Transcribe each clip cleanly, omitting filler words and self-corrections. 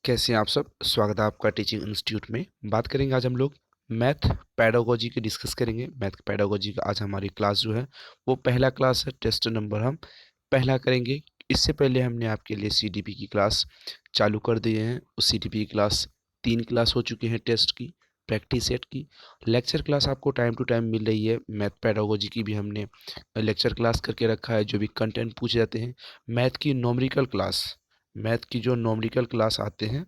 कैसे हैं आप सब। स्वागत है आपका टीचिंग इंस्टीट्यूट में। बात करेंगे आज हम लोग मैथ पेडागोजी की डिस्कस करेंगे। मैथ पेडागोजी का आज हमारी क्लास जो है वो पहला क्लास है। टेस्ट नंबर हम पहला करेंगे। इससे पहले हमने आपके लिए सीडीपी की क्लास चालू कर दिए हैं। उस सीडीपी की क्लास 3 क्लास हो चुकी हैं। टेस्ट की, प्रैक्टिस सेट की, लेक्चर क्लास आपको टाइम टू टाइम मिल रही है। मैथ पेडागोजी की भी हमने लेक्चर क्लास करके रखा है, जो भी कंटेंट पूछे जाते हैं। मैथ की जो नॉमरिकल क्लास आते हैं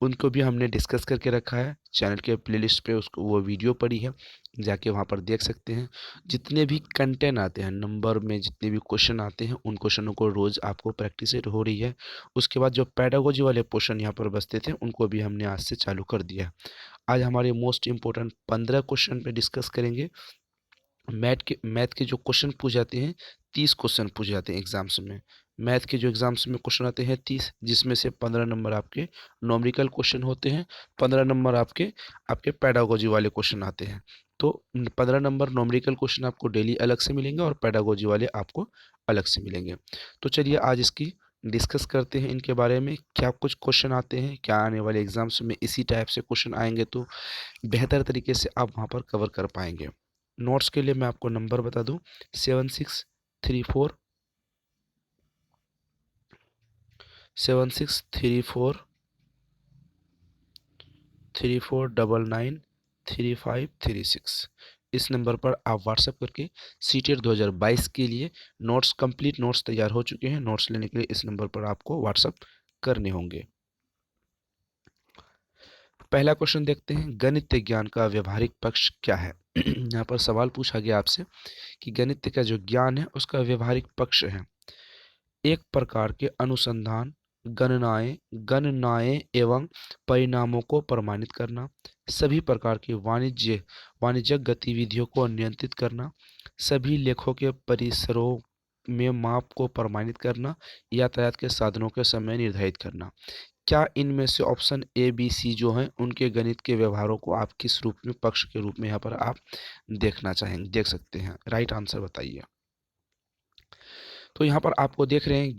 उनको भी हमने डिस्कस करके रखा है। चैनल के प्लेलिस्ट पे उसको वो वीडियो पड़ी है, जाके वहाँ पर देख सकते हैं। जितने भी कंटेंट आते हैं, नंबर में जितने भी क्वेश्चन आते हैं, उन क्वेश्चनों को रोज़ आपको प्रैक्टिस हो रही है। उसके बाद जो पैडागोजी वाले क्वेश्चन यहाँ पर बचते थे उनको भी हमने आज से चालू कर दिया है। आज हमारे मोस्ट इंपॉर्टेंट 15 क्वेश्चन पे डिस्कस करेंगे। मैथ के जो क्वेश्चन पूछ जाते हैं, 30 क्वेश्चन पूछे जाते हैं एग्जाम्स में। मैथ के जो एग्जाम्स में क्वेश्चन आते हैं 30, जिसमें से 15 नंबर आपके नॉमरिकल क्वेश्चन होते हैं, 15 नंबर आपके आपके पैडागोजी वाले क्वेश्चन आते हैं। तो 15 नंबर नॉमरिकल क्वेश्चन आपको डेली अलग से मिलेंगे और पैडागोजी वाले आपको अलग से मिलेंगे। तो चलिए आज इसकी डिस्कस करते हैं, इनके बारे में क्या कुछ क्वेश्चन आते हैं, क्या आने वाले एग्जाम्स में इसी टाइप से क्वेश्चन आएंगे तो बेहतर तरीके से आप वहाँ पर कवर कर पाएंगे। नोट्स के लिए मैं आपको नंबर बता दूं, 7634 इस नंबर पर आप व्हाट्सएप करके सीटेट 2022 के लिए नोट्स, कंप्लीट नोट्स तैयार हो चुके हैं। नोट्स लेने के लिए इस नंबर पर आपको व्हाट्सएप करने होंगे। पहला क्वेश्चन देखते हैं, गणित ज्ञान का व्यवहारिक पक्ष क्या है। यहाँ पर सवाल पूछा गया आपसे कि गणित का जो ज्ञान है उसका व्यवहारिक पक्ष है एक प्रकार के अनुसंधान, गणनाएं एवं परिणामों को प्रमाणित करना, सभी प्रकार की वाणिज्यिक गतिविधियों को नियंत्रित करना, सभी लेखों के परिसरों में माप को प्रमाणित करना, यातायात के साधनों के समय निर्धारित करना। क्या इनमें से ऑप्शन ए बी सी जो हैं उनके गणित के व्यवहारों को आप किस रूप में, पक्ष के रूप में यहाँ पर आप देख सकते हैं। राइट आंसर बताइए। तो यहाँ पर आपको देख रहे हैं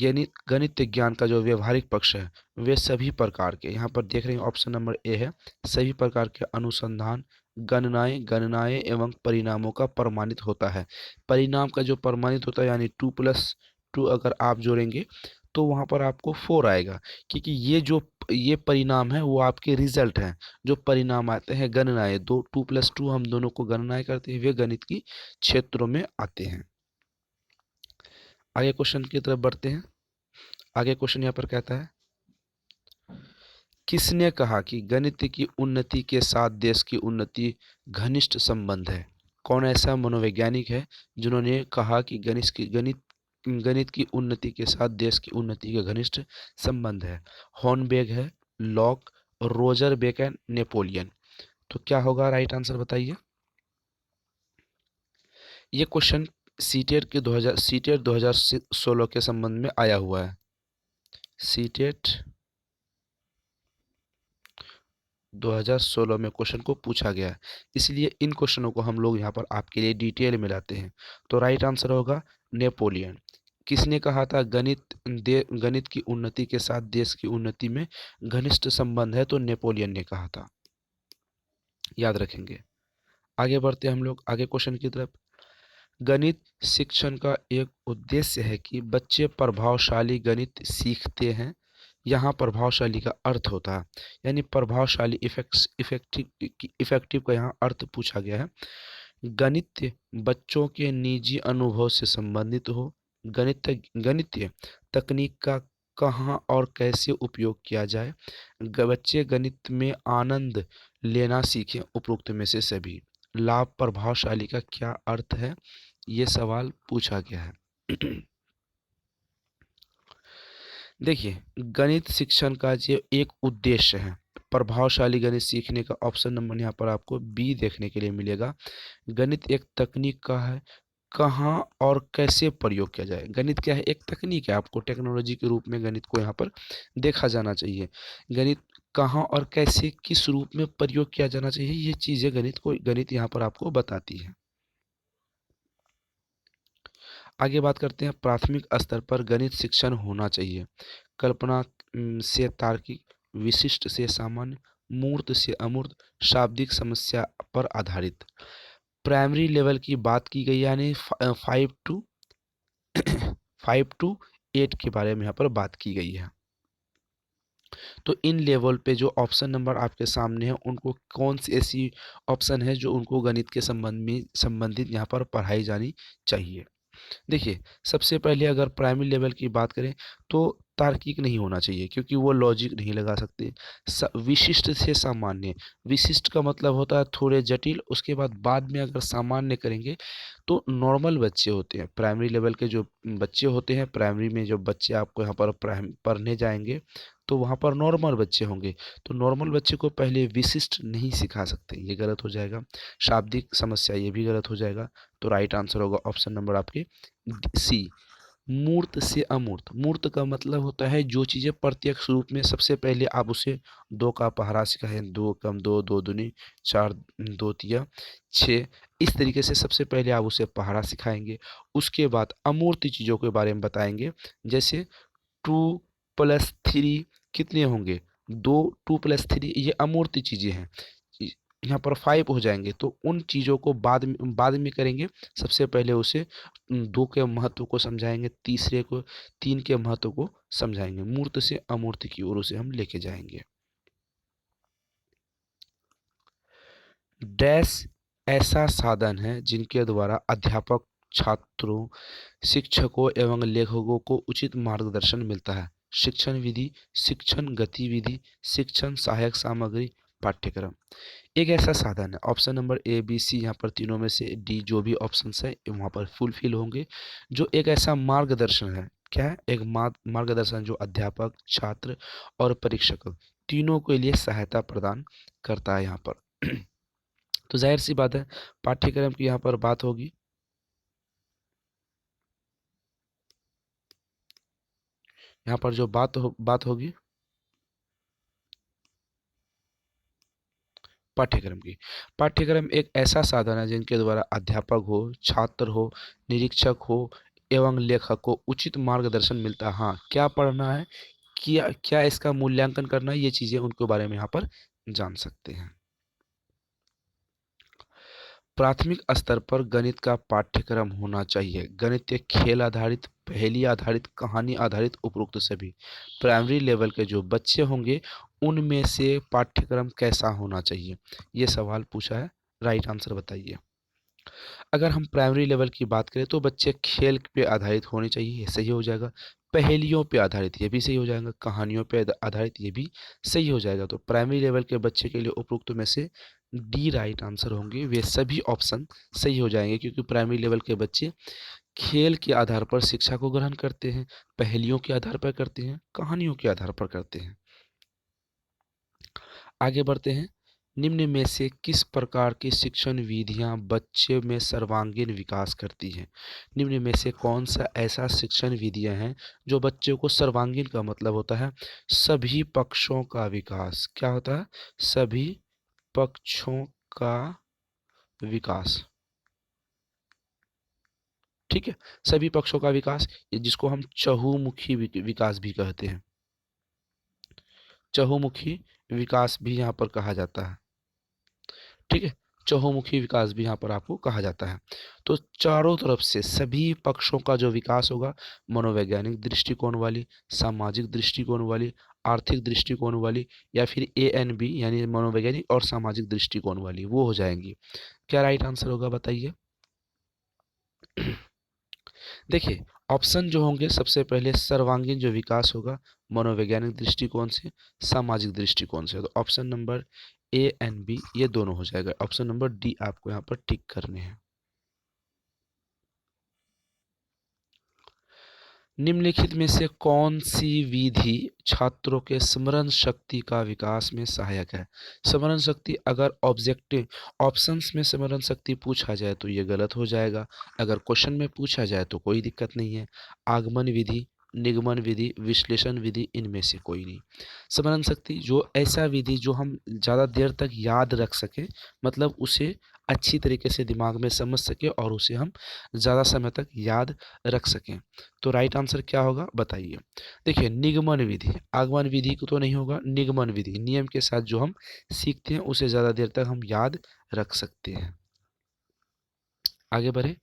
गणित ज्ञान का जो व्यवहारिक पक्ष है वे सभी प्रकार के, यहाँ पर देख रहे हैं ऑप्शन नंबर ए है, सभी प्रकार के अनुसंधान, गणनाएं एवं परिणामों का प्रमाणित होता है। परिणाम का जो प्रमाणित होता है यानी 2+2 अगर आप जोड़ेंगे तो वहाँ पर आपको 4 आएगा, क्योंकि ये परिणाम है वो आपके रिजल्ट हैं। जो परिणाम आते हैं गणनाएं, 2+2 हम दोनों को गणनाएं करते हैं, वे गणित की क्षेत्रों में आते हैं। आगे क्वेश्चन की तरफ बढ़ते हैं। आगे क्वेश्चन यहाँ पर कहता है, किसने कहा कि गणित की उन्नति के साथ देश की उन्नति घनिष्ठ संबंध है। कौन ऐसा मनोवैज्ञानिक है जिन्होंने कहा कि गणित की उन्नति के साथ देश की उन्नति का घनिष्ठ संबंध है। हॉर्नबेग है, लॉक, रोजर बेकन, नेपोलियन। तो क्या होगा राइट आंसर बताइए। ये क्वेश्चन सीटेट 2016 के संबंध में आया हुआ है। सीटेट 2016 में क्वेश्चन को पूछा गया है, इसलिए इन क्वेश्चनों को हम लोग यहाँ पर आपके लिए डिटेल में लाते हैं। तो राइट आंसर होगा नेपोलियन। किसने कहा था गणित की उन्नति के साथ देश की उन्नति में घनिष्ठ संबंध है, तो नेपोलियन ने कहा था, याद रखेंगे। आगे बढ़ते हैं हम लोग आगे क्वेश्चन की तरफ। गणित शिक्षण का एक उद्देश्य है कि बच्चे प्रभावशाली गणित सीखते हैं। यहाँ प्रभावशाली का अर्थ होता है, यानी प्रभावशाली इफेक्टिव का यहाँ अर्थ पूछा गया है। गणित बच्चों के निजी अनुभव से संबंधित हो। गणितीय तकनीक का कहाँ और कैसे उपयोग किया जाए। बच्चे गणित में आनंद लेना सीखें। उपरोक्त में से सभी। लाभ प्रभावशाली का क्या अर्थ है, ये सवाल पूछा गया है। देखिए, गणित शिक्षण का जो एक उद्देश्य है, प्रभावशाली गणित सीखने का ऑप्शन नंबर यहाँ पर आपको बी देखने के लिए मिलेगा। गणित एक तकनीक का है, कहाँ और कैसे प्रयोग किया जाए। गणित क्या है, एक तकनीक है, आपको टेक्नोलॉजी के रूप में गणित को यहाँ पर देखा जाना चाहिए। गणित कहाँ और कैसे किस रूप में प्रयोग किया जाना चाहिए, ये चीज़ें गणित यहाँ पर आपको बताती है। आगे बात करते हैं, प्राथमिक स्तर पर गणित शिक्षण होना चाहिए। कल्पना से तार्किक विशिष्ट से सामान्य, मूर्त से अमूर्त, शाब्दिक समस्या पर आधारित। प्राइमरी लेवल की बात की गई, यानी 5 to 8 के बारे में यहाँ पर बात की गई है। तो इन लेवल पे जो ऑप्शन नंबर आपके सामने है, उनको कौन सी ऐसी ऑप्शन है जो उनको गणित के संबंध में संबंधित यहाँ पर पढ़ाई जानी चाहिए। देखिए, सबसे पहले अगर प्राइमरी लेवल की बात करें तो तार्किक नहीं होना चाहिए, क्योंकि वो लॉजिक नहीं लगा सकते। विशिष्ट से सामान्य, विशिष्ट का मतलब होता है थोड़े जटिल, उसके बाद में अगर सामान्य करेंगे तो नॉर्मल बच्चे होते हैं। प्राइमरी लेवल के जो बच्चे होते हैं, प्राइमरी में जो बच्चे आपको यहाँ पर पढ़ने जाएंगे तो वहाँ पर नॉर्मल बच्चे होंगे। तो नॉर्मल बच्चे को पहले विशिष्ट नहीं सिखा सकते, ये गलत हो जाएगा। शाब्दिक समस्या, ये भी गलत हो जाएगा। तो राइट आंसर होगा ऑप्शन नंबर आपके सी, मूर्त से अमूर्त। मूर्त का मतलब होता है जो चीज़ें प्रत्यक्ष रूप में सबसे पहले आप उसे दो का पहाड़ा सिखाएं, दो कम दो, दो दूनी चार, दो तिया छः, इस तरीके से सबसे पहले आप उसे पहाड़ा सिखाएंगे। उसके बाद अमूर्त चीज़ों के बारे में बताएंगे, जैसे 2+3 कितने होंगे, 2, 2+3, ये अमूर्त चीज़ें हैं। यहाँ पर 5 हो जाएंगे, तो उन चीज़ों को बाद में करेंगे। सबसे पहले उसे दो के महत्व को समझाएंगे, तीसरे को, तीन के महत्व को समझाएंगे। मूर्त से अमूर्त की ओर उसे हम लेके जाएंगे। डैश ऐसा साधन है जिनके द्वारा अध्यापक छात्रों, शिक्षकों एवं लेखकों को उचित मार्गदर्शन मिलता है। शिक्षण विधि, शिक्षण गतिविधि, शिक्षण सहायक सामग्री, पाठ्यक्रम। एक ऐसा साधन है, option number A B C, यहाँ पर तीनों में से डी जो भी ऑप्शन है वहाँ पर फुलफिल होंगे। जो एक ऐसा मार्गदर्शन है, क्या है, एक मार्गदर्शन जो अध्यापक, छात्र और परीक्षक तीनों के लिए सहायता प्रदान करता है यहाँ पर। तो जाहिर सी बात है, पाठ्यक्रम की यहाँ पर बात होगी। यहाँ पर जो बात होगी पाठ्यक्रम की। पाठ्यक्रम एक ऐसा साधन है जिनके द्वारा अध्यापक हो, छात्र हो, निरीक्षक हो एवं लेखक को उचित मार्गदर्शन मिलता है। हाँ, क्या पढ़ना है, क्या क्या इसका मूल्यांकन करना है, ये चीज़ें उनके बारे में यहाँ पर जान सकते हैं। प्राथमिक स्तर पर गणित का पाठ्यक्रम होना चाहिए। गणित एक खेल आधारित, पहेली आधारित, कहानी आधारित, उपरोक्त सभी। प्राइमरी लेवल के जो बच्चे होंगे उनमें से पाठ्यक्रम कैसा होना चाहिए, ये सवाल पूछा है। राइट आंसर बताइए। अगर हम प्राइमरी लेवल की बात करें तो बच्चे खेल पे आधारित होने चाहिए, ये सही हो जाएगा। पहेलियों पे आधारित, ये भी सही हो जाएगा। कहानियों पे आधारित, ये भी सही हो जाएगा। तो प्राइमरी लेवल के बच्चे के लिए उपरोक्त में से डी राइट आंसर होंगे। वे सभी ऑप्शन सही हो जाएंगे, क्योंकि प्राइमरी लेवल के बच्चे खेल के आधार पर शिक्षा को ग्रहण करते हैं, पहेलियों के आधार पर करते हैं, कहानियों के आधार पर करते हैं। आगे बढ़ते हैं। निम्न में से किस प्रकार की शिक्षण विधियां बच्चे में सर्वांगीण विकास करती हैं? निम्न में से कौन सा ऐसा शिक्षण विधियां हैं जो बच्चों को सर्वांगीण का मतलब होता है सभी पक्षों का विकास, क्या होता है, सभी पक्षों का विकास। ठीक है, सभी पक्षों का विकास, ये जिसको हम चहुमुखी विकास भी कहते हैं। चहुमुखी विकास भी यहाँ पर कहा जाता है। ठीक है, चहुमुखी विकास भी यहाँ पर आपको कहा जाता है। तो चारों तरफ से सभी पक्षों का जो विकास होगा, मनोवैज्ञानिक दृष्टिकोण वाली, सामाजिक दृष्टिकोण वाली, आर्थिक दृष्टिकोण वाली, या फिर ANB यानी मनोवैज्ञानिक और सामाजिक दृष्टिकोण वाली, वो हो जाएंगी। क्या राइट आंसर होगा बताइए। देखिए, ऑप्शन जो होंगे, सबसे पहले सर्वांगीण जो विकास होगा मनोवैज्ञानिक दृष्टिकोण से, सामाजिक दृष्टिकोण से। तो option number A and B ये दोनों हो जाएगा। ऑप्शन नंबर डी आपको यहाँ पर टिक करने हैं। निम्नलिखित में से कौन सी विधि छात्रों के स्मरण शक्ति का विकास में सहायक है? स्मरण शक्ति, अगर ऑब्जेक्टिव ऑप्शंस में स्मरण शक्ति पूछा जाए तो ये गलत हो जाएगा। अगर क्वेश्चन में पूछा जाए तो कोई दिक्कत नहीं है। आगमन विधि, निगमन विधि, विश्लेषण विधि, इनमें से कोई नहीं। स्मरण शक्ति जो ऐसा विधि जो हम ज़्यादा देर तक याद रख सकें, मतलब उसे अच्छी तरीके से दिमाग में समझ सके और उसे हम ज़्यादा समय तक याद रख सकें। तो राइट आंसर क्या होगा बताइए। देखिए निगमन विधि, आगमन विधि को तो नहीं होगा, निगमन विधि नियम के साथ जो हम सीखते हैं उसे ज़्यादा देर तक हम याद रख सकते हैं। आगे बढ़े।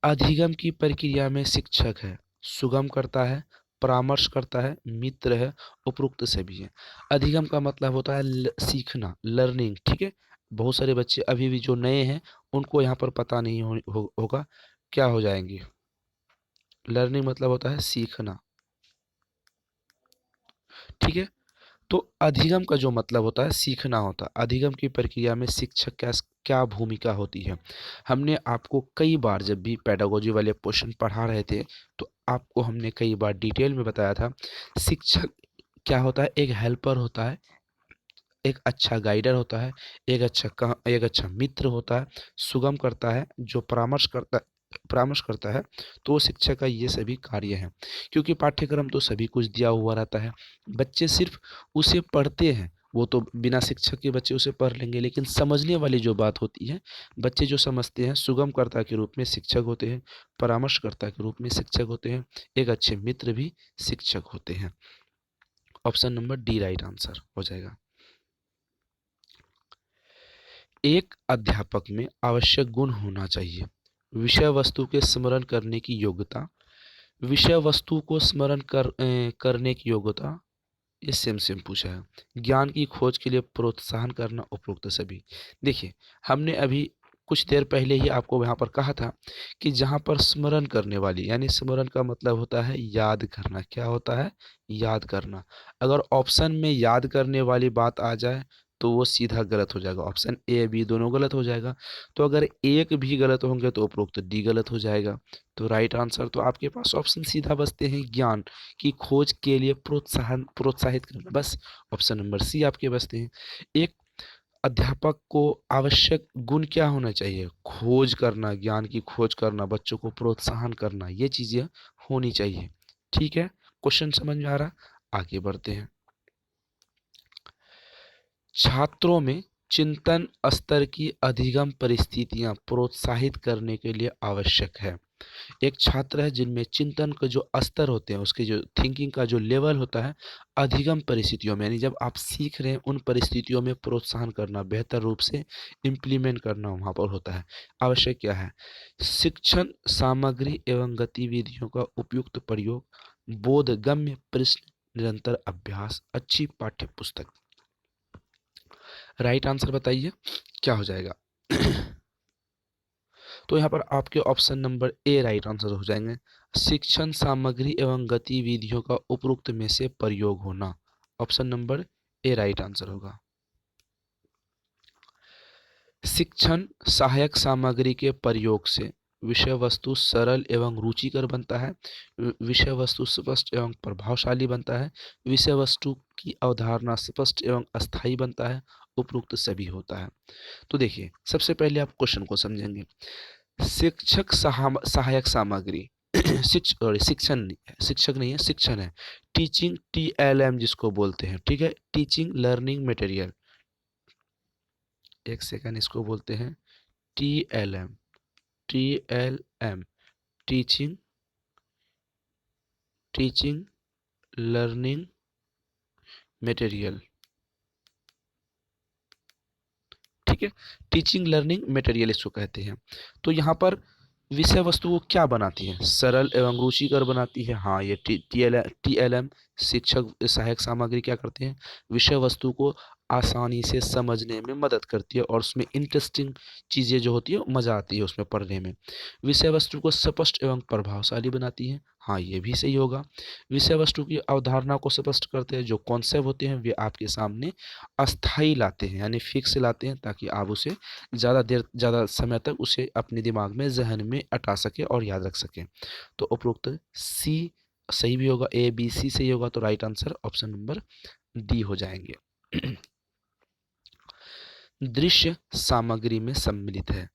अधिगम की प्रक्रिया में शिक्षक है, सुगम करता है, परामर्श करता है, मित्र है, उपरोक्त सभी है। अधिगम का मतलब होता है सीखना, लर्निंग, ठीक है। बहुत सारे बच्चे अभी भी जो नए हैं उनको यहाँ पर पता नहीं होगा क्या हो जाएंगे। लर्निंग मतलब होता है सीखना, ठीक है। तो अधिगम का जो मतलब होता है सीखना होता है। अधिगम की प्रक्रिया में शिक्षक क्या क्या भूमिका होती है। हमने आपको कई बार जब भी पेडागोजी वाले क्वेश्चन पढ़ा रहे थे तो आपको हमने कई बार डिटेल में बताया था। शिक्षक क्या होता है, एक हेल्पर होता है, एक अच्छा गाइडर होता है, एक अच्छा मित्र होता है, सुगम करता है, जो परामर्श करता है। तो शिक्षक का ये सभी कार्य हैं। क्योंकि पाठ्यक्रम तो सभी कुछ दिया हुआ रहता है, बच्चे सिर्फ उसे पढ़ते हैं। वो तो बिना शिक्षक के बच्चे उसे पढ़ लेंगे, लेकिन समझने वाली जो बात होती है, बच्चे जो समझते हैं सुगमकर्ता के रूप में शिक्षक होते हैं, परामर्शकर्ता के रूप में शिक्षक होते हैं, एक अच्छे मित्र भी शिक्षक होते हैं। Option number D right answer हो जाएगा। एक अध्यापक में आवश्यक गुण होना चाहिए। विषय वस्तु के स्मरण करने की योग्यता, विषय वस्तु को करने की योग्यता, ये सेम सेम पूछा है। ज्ञान की खोज के लिए प्रोत्साहन करना, उपरोक्त सभी। देखिए हमने अभी कुछ देर पहले ही आपको यहाँ पर कहा था कि जहाँ पर स्मरण करने वाली, यानी स्मरण का मतलब होता है याद करना। क्या होता है, याद करना। अगर ऑप्शन में याद करने वाली बात आ जाए तो वो सीधा गलत हो जाएगा, ऑप्शन ए बी दोनों गलत हो जाएगा। तो अगर एक भी गलत होंगे तो उपरोक्त डी गलत हो जाएगा। तो राइट आंसर तो आपके पास ऑप्शन सीधा बचते हैं, ज्ञान की खोज के लिए प्रोत्साहित करना, बस ऑप्शन नंबर सी आपके बचते हैं। एक अध्यापक को आवश्यक गुण क्या होना चाहिए, खोज करना, ज्ञान की खोज करना, बच्चों को प्रोत्साहन करना, ये चीजें होनी चाहिए। ठीक है, क्वेश्चन समझ में आ रहा। आगे बढ़ते हैं। छात्रों में चिंतन स्तर की अधिगम परिस्थितियां प्रोत्साहित करने के लिए आवश्यक है। एक छात्र है जिनमें चिंतन का जो स्तर होते हैं, उसके जो थिंकिंग का जो लेवल होता है, अधिगम परिस्थितियों में, यानी जब आप सीख रहे हैं उन परिस्थितियों में प्रोत्साहन करना, बेहतर रूप से इम्प्लीमेंट करना वहाँ पर होता है। आवश्यक क्या है, शिक्षण सामग्री एवं गतिविधियों का उपयुक्त प्रयोग, बोधगम्य प्रश्न, निरंतर अभ्यास, अच्छी पाठ्य पुस्तक। राइट आंसर बताइए क्या हो जाएगा। तो यहाँ पर आपके ऑप्शन नंबर ए राइट आंसर हो जाएंगे। शिक्षण सामग्री एवं गतिविधियों का उपरोक्त में से प्रयोग होना, ऑप्शन नंबर ए राइट आंसर होगा। शिक्षण सहायक सामग्री के प्रयोग से विषय वस्तु सरल एवं रुचिकर बनता है, विषय वस्तु स्पष्ट एवं प्रभावशाली बनता है, विषय वस्तु की अवधारणा स्पष्ट एवं अस्थायी बनता है, उपरोक्त सभी होता है। तो देखिए सबसे पहले आप क्वेश्चन को समझेंगे। शिक्षक सहायक सामग्री शिक्षण नहीं है, शिक्षक नहीं है, शिक्षण है। टीचिंग TLM जिसको बोलते हैं, ठीक है, टीचिंग लर्निंग मटेरियल। एक सेकंड, इसको बोलते हैं TLM। TLM teaching teaching learning material, ठीक है। टीचिंग लर्निंग मटेरियल इसको कहते हैं। तो यहाँ पर विषय वस्तु को क्या बनाती है, सरल एवं रुचिकर बनाती है। हाँ, ये TLM शिक्षक सहायक सामग्री क्या करते हैं, विषय वस्तु को आसानी से समझने में मदद करती है और उसमें इंटरेस्टिंग चीज़ें जो होती है मज़ा आती है उसमें पढ़ने में। विषय वस्तु को स्पष्ट एवं प्रभावशाली बनाती है। हाँ, ये भी सही होगा। विषय वस्तु की अवधारणा को स्पष्ट करते हैं, जो कॉन्सेप्ट होते हैं वे आपके सामने अस्थाई लाते हैं, यानी फिक्स लाते हैं, ताकि आप उसे ज़्यादा समय तक उसे अपने दिमाग में जहन में अटा सके और याद रख सकें। तो उपरोक्त सी सही भी होगा, ए बी सी सही होगा। तो right answer option number D हो जाएंगे। दृश्य सामग्री में सम्मिलित है,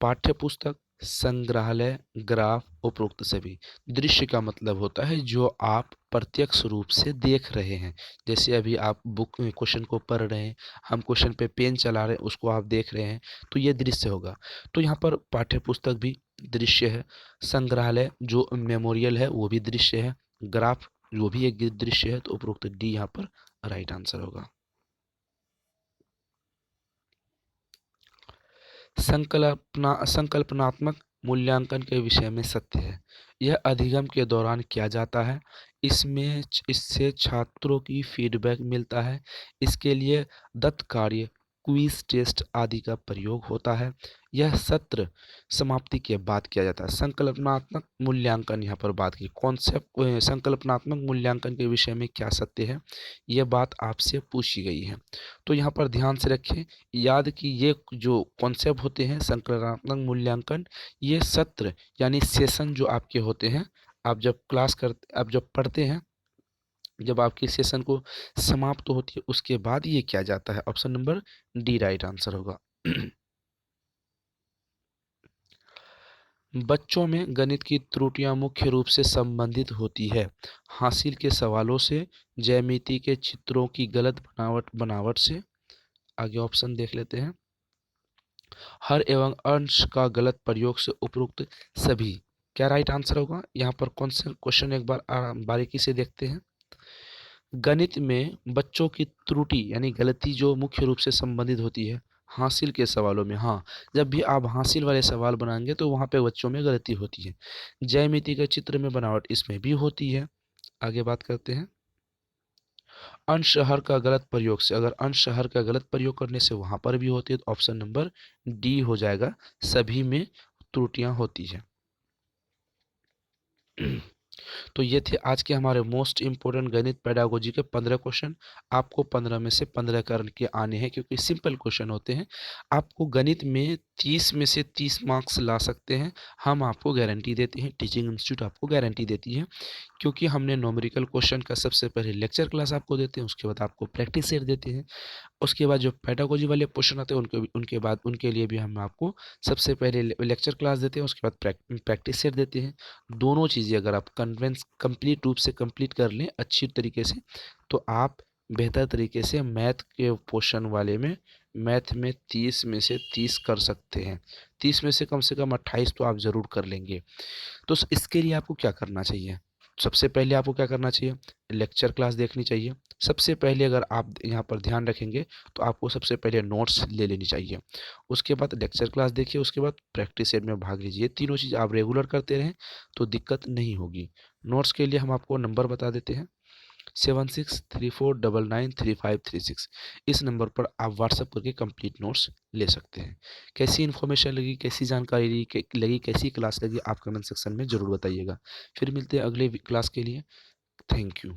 पाठ्य पुस्तक, संग्रहालय, ग्राफ, उपरोक्त सभी। दृश्य का मतलब होता है जो आप प्रत्यक्ष रूप से देख रहे हैं। जैसे अभी आप बुक क्वेश्चन को पढ़ रहे हैं, हम क्वेश्चन पे पेन चला रहे हैं, उसको आप देख रहे हैं, तो ये दृश्य होगा। तो यहाँ पर पाठ्य पुस्तक भी दृश्य है, संग्रहालय जो मेमोरियल है वो भी दृश्य है, ग्राफ वो भी एक दृश्य है, तो उपरोक्त डी यहाँ पर राइट आंसर होगा। संकल्पनात्मक मूल्यांकन के विषय में सत्य है। यह अधिगम के दौरान किया जाता है। इससे छात्रों की फीडबैक मिलता है। इसके लिए दत्त कार्य, क्विज टेस्ट आदि का प्रयोग होता है। यह सत्र समाप्ति के बाद किया जाता है। संकल्पनात्मक मूल्यांकन यहाँ पर बात की कॉन्सेप्ट, संकल्पनात्मक मूल्यांकन के विषय में क्या सत्य है, यह बात आपसे पूछी गई है। तो यहाँ पर ध्यान से रखें, याद कि ये जो कॉन्सेप्ट होते हैं संकलनात्मक मूल्यांकन, ये सत्र यानी सेशन जो आपके होते हैं, आप जब पढ़ते हैं, जब आपकी सेशन को समाप्त होती है उसके बाद ये किया जाता है। Option number D right answer होगा। बच्चों में गणित की त्रुटियां मुख्य रूप से संबंधित होती है हासिल के सवालों से, ज्यामिति के चित्रों की गलत बनावट बनावट से। आगे ऑप्शन देख लेते हैं। हर एवं अंश का गलत प्रयोग से उपरोक्त सभी। क्या राइट आंसर होगा? यहाँ पर कौन सा क्वेश्चन एक बार बारीकी से देखते हैं। गणित में बच्चों की त्रुटि यानी गलती जो मुख्य रूप से संबंधित होती है हासिल के सवालों में। हाँ, जब भी आप हासिल वाले सवाल बनाएंगे तो वहाँ पे बच्चों में गलती होती है। ज्यामिति के चित्र में बनावट इसमें भी होती है। आगे बात करते हैं। अंश हर का गलत प्रयोग से, अगर अंश हर का गलत प्रयोग करने से वहां पर भी होती है तो ऑप्शन नंबर डी हो जाएगा, सभी में त्रुटियां होती है। तो ये थे आज के हमारे मोस्ट इंपोर्टेंट गणित पेडागोजी के 15 क्वेश्चन। आपको 15 में से 15 करके आने हैं क्योंकि सिंपल क्वेश्चन होते हैं। आपको गणित में 30 में से 30 मार्क्स ला सकते हैं, हम आपको गारंटी देते हैं, टीचिंग इंस्टीट्यूट आपको गारंटी देती है, क्योंकि हमने नॉमेरिकल क्वेश्चन का सबसे पहले लेक्चर क्लास आपको देते हैं, उसके बाद आपको प्रैक्टिस सेट देते हैं, उसके बाद जो पेडागोजी वाले क्वेश्चन आते हैं उनके बाद उनके लिए भी हम आपको सबसे पहले लेक्चर क्लास देते हैं, उसके बाद प्रैक्टिस सेट देते हैं। दोनों चीज़ें अगर आप कंप्लीट रूप से कंप्लीट कर लें अच्छी तरीके से, तो आप बेहतर तरीके से मैथ के क्वेश्चन वाले में, मैथ में 30 में से 30 कर सकते हैं। 30 में से कम 28 तो आप ज़रूर कर लेंगे। तो इसके लिए आपको क्या करना चाहिए? सबसे पहले आपको क्या करना चाहिए? लेक्चर क्लास देखनी चाहिए। सबसे पहले अगर आप यहाँ पर ध्यान रखेंगे तो आपको सबसे पहले नोट्स ले लेनी चाहिए। उसके बाद लेक्चर क्लास देखिए, उसके बाद प्रैक्टिस सेट में भाग लीजिए। तीनों चीज़ आप रेगुलर करते रहें तो दिक्कत नहीं होगी। नोट्स के लिए हम आपको नंबर बता देते हैं, 7634993536। इस नंबर पर आप व्हाट्सएप करके कंप्लीट नोट्स ले सकते हैं। कैसी इन्फॉर्मेशन लगी, कैसी जानकारी लगी, कैसी क्लास लगी, आप कमेंट सेक्शन में ज़रूर बताइएगा। फिर मिलते हैं अगले क्लास के लिए। Thank you.